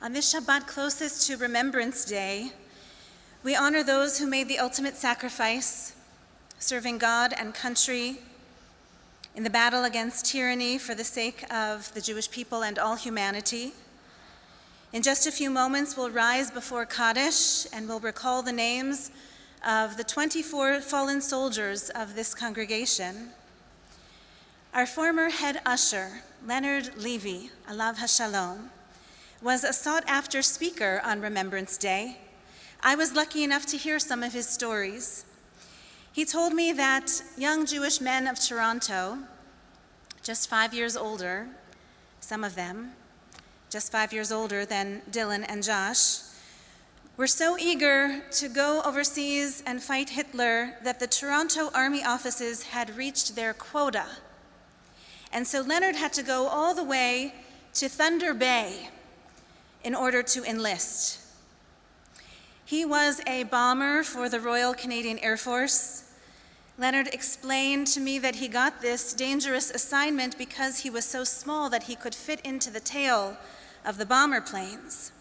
On this Shabbat closest to Remembrance Day, we honor those who made the ultimate sacrifice, serving God and country in the battle against tyranny for the sake of the Jewish people and all humanity. In just a few moments, we'll rise before Kaddish and we'll recall the names of the 24 fallen soldiers of this congregation. Our former head usher, Leonard Levy, Alav Hashalom, was a sought-after speaker on Remembrance Day. I was lucky enough to hear some of his stories. He told me that young Jewish men of Toronto, just 5 years older, some of them, just 5 years older than Dylan and Josh, were so eager to go overseas and fight Hitler that the Toronto Army offices had reached their quota. And so Leonard had to go all the way to Thunder Bay in order to enlist. He was a bomber for the Royal Canadian Air Force. Leonard explained to me that he got this dangerous assignment because he was so small that he could fit into the tail of the bomber planes.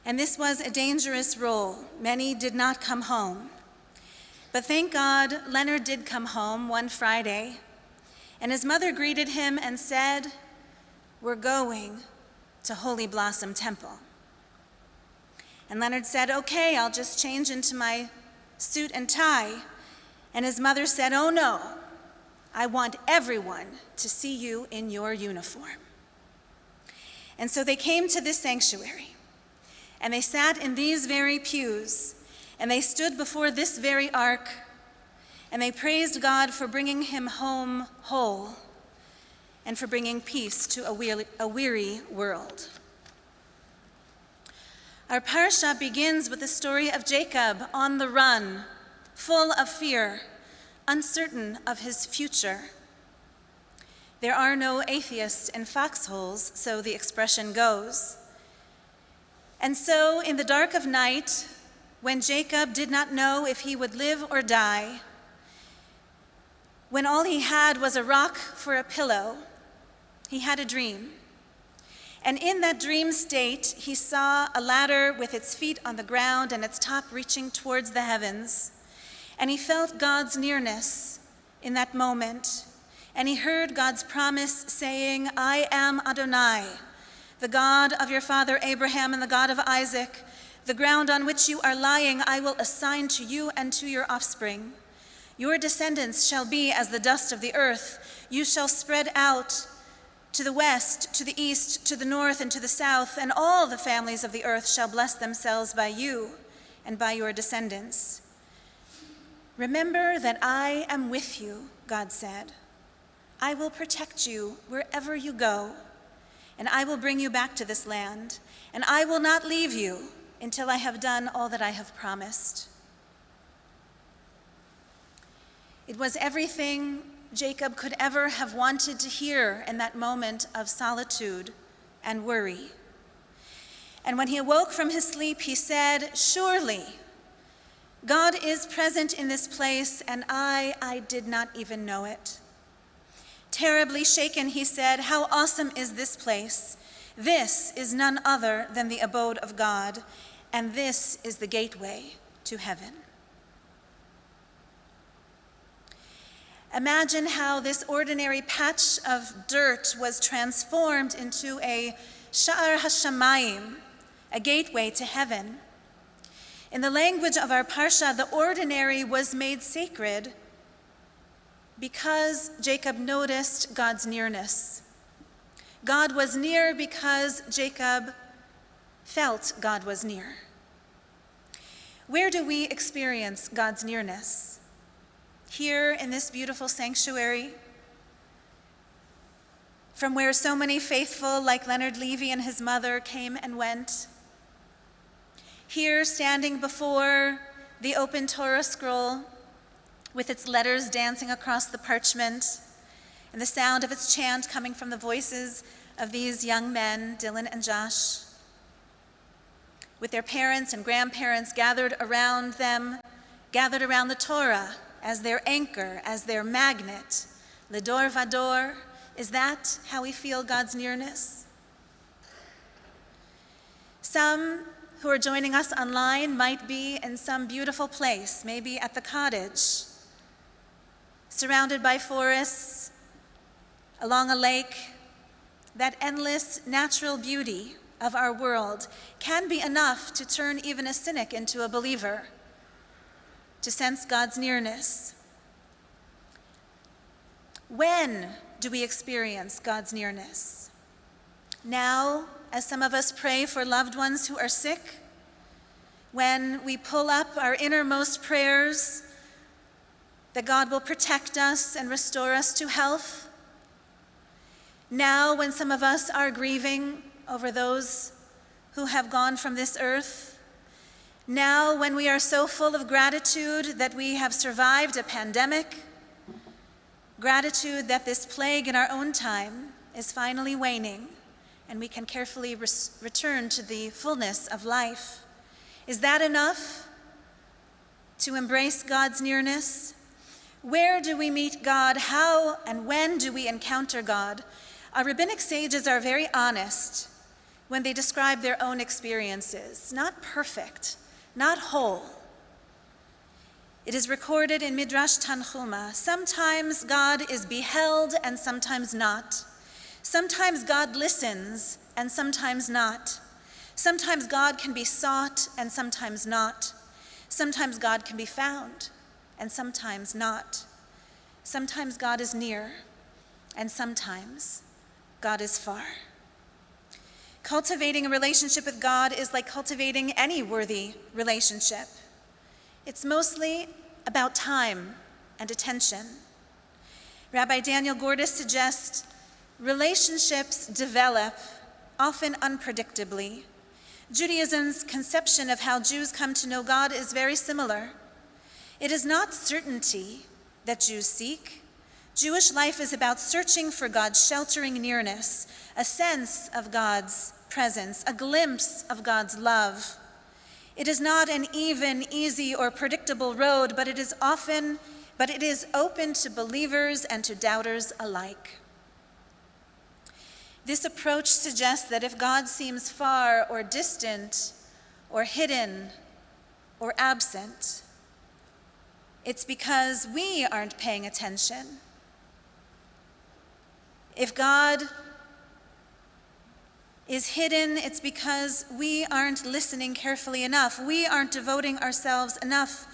And this was a dangerous role. Many did not come home. But thank God, Leonard did come home one Friday, and his mother greeted him and said, "We're going to Holy Blossom Temple." And Leonard said, "Okay, I'll just change into my suit and tie." And his mother said, "Oh no, I want everyone to see you in your uniform." And so they came to this sanctuary, and they sat in these very pews, and they stood before this very ark, and they praised God for bringing him home whole and for bringing peace to a weary world. Our parsha begins with the story of Jacob on the run, full of fear, uncertain of his future. There are no atheists in foxholes, so the expression goes. And so in the dark of night, when Jacob did not know if he would live or die, when all he had was a rock for a pillow, he had a dream. And in that dream state, he saw a ladder with its feet on the ground and its top reaching towards the heavens. And he felt God's nearness in that moment. And he heard God's promise saying, "I am Adonai, the God of your father Abraham and the God of Isaac. The ground on which you are lying I will assign to you and to your offspring. Your descendants shall be as the dust of the earth. You shall spread out to the west, to the east, to the north, and to the south, and all the families of the earth shall bless themselves by you and by your descendants. Remember that I am with you," God said. "I will protect you wherever you go, and I will bring you back to this land, and I will not leave you until I have done all that I have promised." It was everything Jacob could ever have wanted to hear in that moment of solitude and worry. And when he awoke from his sleep, he said, "Surely God is present in this place, and I did not even know it." Terribly shaken, he said, "How awesome is this place! This is none other than the abode of God, and this is the gateway to heaven." Imagine how this ordinary patch of dirt was transformed into a Sha'ar HaShamayim, a gateway to heaven. In the language of our parsha, the ordinary was made sacred because Jacob noticed God's nearness. God was near because Jacob felt God was near. Where do we experience God's nearness? Here in this beautiful sanctuary, from where so many faithful like Leonard Levy and his mother came and went. Here, standing before the open Torah scroll with its letters dancing across the parchment and the sound of its chant coming from the voices of these young men, Dylan and Josh, with their parents and grandparents gathered around the Torah as their anchor, as their magnet. Ledor vador, is that how we feel God's nearness? Some who are joining us online might be in some beautiful place, maybe at the cottage, surrounded by forests, along a lake. That endless natural beauty of our world can be enough to turn even a cynic into a believer, to sense God's nearness. When do we experience God's nearness? Now, as some of us pray for loved ones who are sick, when we pull up our innermost prayers that God will protect us and restore us to health. Now, when some of us are grieving over those who have gone from this earth. Now, when we are so full of gratitude that we have survived a pandemic, gratitude that this plague in our own time is finally waning, and we can carefully return to the fullness of life. Is that enough to embrace God's nearness? Where do we meet God? How and when do we encounter God? Our rabbinic sages are very honest when they describe their own experiences. Not perfect, not whole. It is recorded in Midrash Tanchuma. Sometimes God is beheld and sometimes not. Sometimes God listens and sometimes not. Sometimes God can be sought and sometimes not. Sometimes God can be found and sometimes not. Sometimes God is near and sometimes God is far. Cultivating a relationship with God is like cultivating any worthy relationship. It's mostly about time and attention. Rabbi Daniel Gordis suggests relationships develop often unpredictably. Judaism's conception of how Jews come to know God is very similar. It is not certainty that Jews seek. Jewish life is about searching for God's sheltering nearness, a sense of God's presence, a glimpse of God's love. It is not an even, easy, or predictable road, but it is open to believers and to doubters alike. This approach suggests that if God seems far or distant or hidden or absent, it's because we aren't paying attention. If God is hidden, it's because we aren't listening carefully enough. We aren't devoting ourselves enough,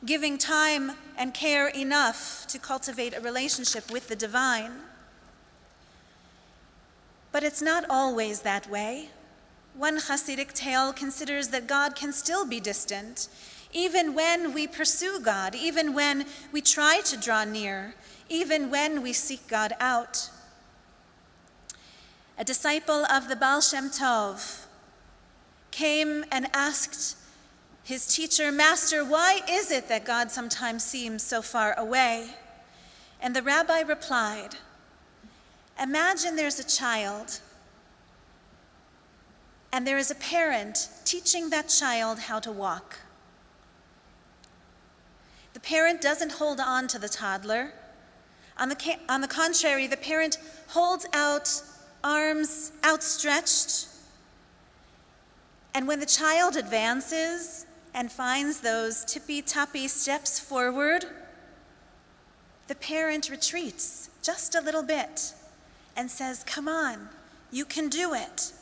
giving time and care enough to cultivate a relationship with the divine. But it's not always that way. One Hasidic tale considers that God can still be distant, even when we pursue God, even when we try to draw near, even when we seek God out. A disciple of the Baal Shem Tov came and asked his teacher, "Master, why is it that God sometimes seems so far away?" And the rabbi replied, "Imagine there's a child, and there is a parent teaching that child how to walk. The parent doesn't hold on to the toddler. On the contrary, the parent holds out arms outstretched. And when the child advances and finds those tippy-toppy steps forward, the parent retreats just a little bit and says, 'Come on, you can do it.'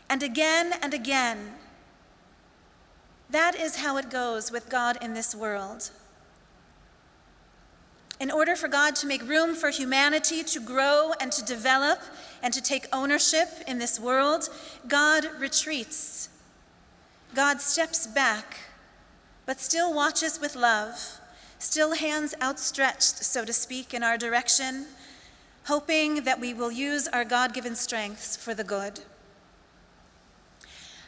And again. That is how it goes with God in this world. In order for God to make room for humanity to grow and to develop and to take ownership in this world, God retreats. God steps back, but still watches with love, still hands outstretched, so to speak, in our direction, hoping that we will use our God-given strengths for the good.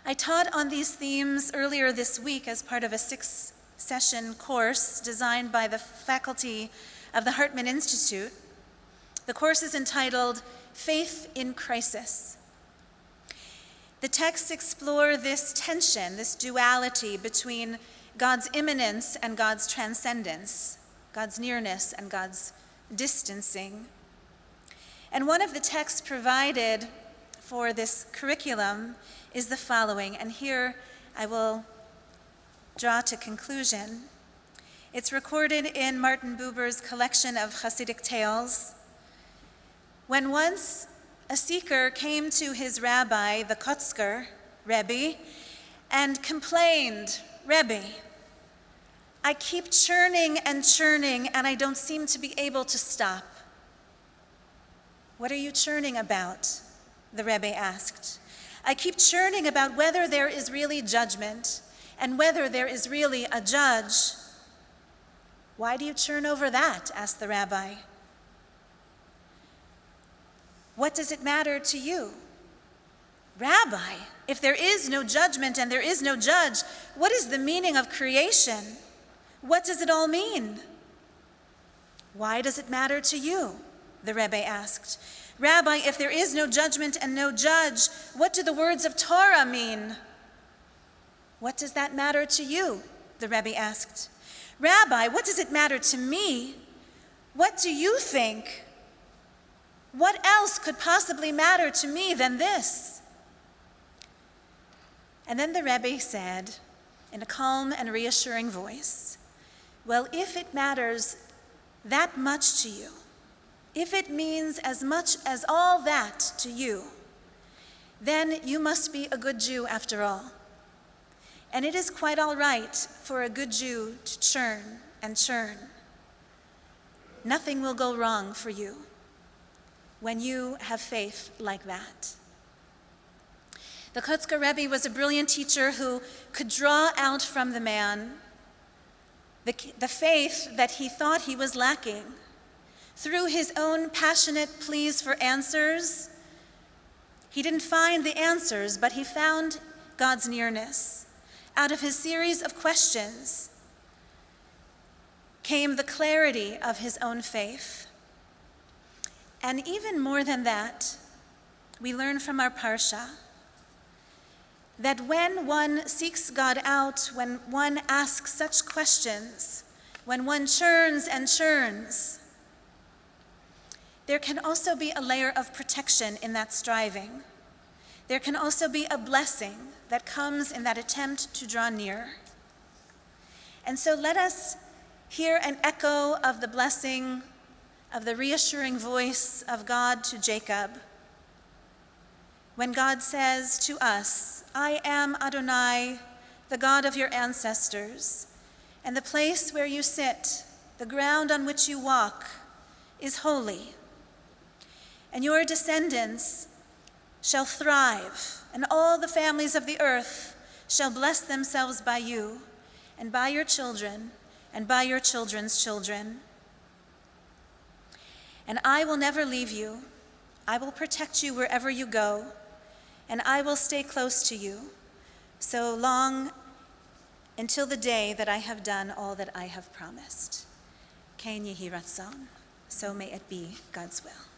I taught on these themes earlier this week as part of a 6-session course designed by the faculty of the Hartman Institute. The course is entitled Faith in Crisis. The texts explore this tension, this duality between God's immanence and God's transcendence, God's nearness and God's distancing. And one of the texts provided for this curriculum is the following, and here I will draw to conclusion. It's recorded in Martin Buber's collection of Hasidic tales. When once a seeker came to his rabbi, the Kotzker, Rabbi, and complained, "Rabbi, I keep churning and churning, and I don't seem to be able to stop." "What are you churning about?" the Rebbe asked. "I keep churning about whether there is really judgment and whether there is really a judge." "Why do you churn over that?" asked the rabbi. "What does it matter to you?" "Rabbi, if there is no judgment and there is no judge, what is the meaning of creation? What does it all mean?" "Why does it matter to you?" the Rebbe asked. "Rabbi, if there is no judgment and no judge, what do the words of Torah mean?" "What does that matter to you?" the Rebbe asked. "Rabbi, what does it matter to me? What do you think? What else could possibly matter to me than this?" And then the Rebbe said, in a calm and reassuring voice, "Well, if it matters that much to you, if it means as much as all that to you, then you must be a good Jew after all. And it is quite all right for a good Jew to churn and churn. Nothing will go wrong for you when you have faith like that." The Kotzker Rebbe was a brilliant teacher who could draw out from the man the faith that he thought he was lacking. Through his own passionate pleas for answers, he didn't find the answers, but he found God's nearness. Out of his series of questions came the clarity of his own faith. And even more than that, we learn from our parsha that when one seeks God out, when one asks such questions, when one churns and churns, there can also be a layer of protection in that striving. There can also be a blessing that comes in that attempt to draw near. And so let us hear an echo of the blessing of the reassuring voice of God to Jacob. When God says to us, "I am Adonai, the God of your ancestors, and the place where you sit, the ground on which you walk, is holy. And your descendants shall thrive, and all the families of the earth shall bless themselves by you, and by your children, and by your children's children. And I will never leave you. I will protect you wherever you go, and I will stay close to you, so long until the day that I have done all that I have promised." Ken Yehi Ratzon. So may it be God's will.